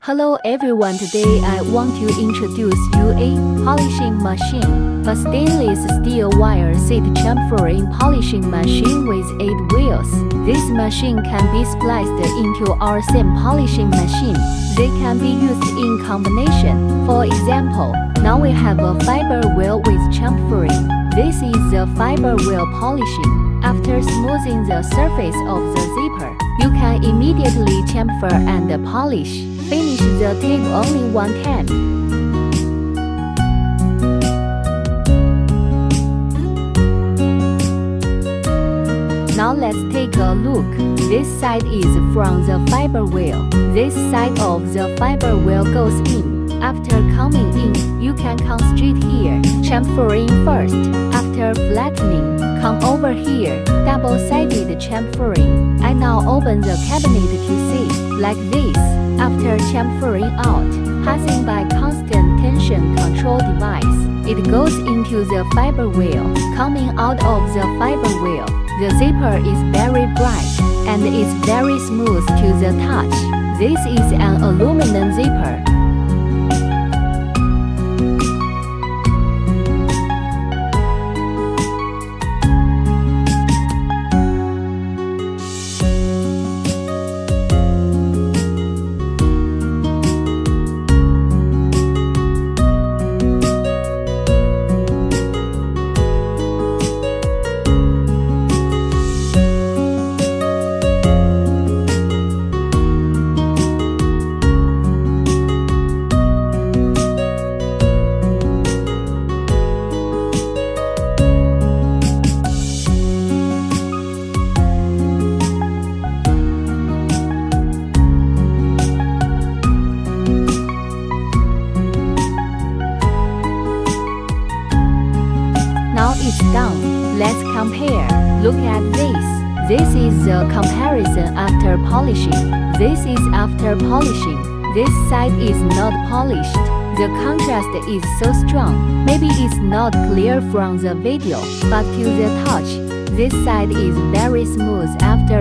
Hello everyone, today I want to introduce you a polishing machine, a stainless steel wire seat chamfering polishing machine with 8 wheels. This machine can be spliced into our same polishing machine. They can be used in combination. For example, now we have a fiber wheel with chamfering. This is the fiber wheel polishing. After smoothing the surface of the zipper, you can immediately chamfer and polish. Finish the tape only one time. Now let's take a look. This side is from the fiber wheel. This side of the fiber wheel goes in. After coming in, you can come straight here. Chamfering first. After flattening, come over here. Double-sided chamfering. I now open the cabinet to see, like this. After chamfering out, passing by constant tension control device, it goes into the fiber wheel. Coming out of the fiber wheel, the zipper is very bright and is very smooth to the touch. This is an aluminum zipper. Now it's done. Let's compare. Look at this. This is the comparison after polishing. This is after polishing. This side is not polished. The contrast is so strong. Maybe it's not clear from the video, but to the touch, this side is very smooth after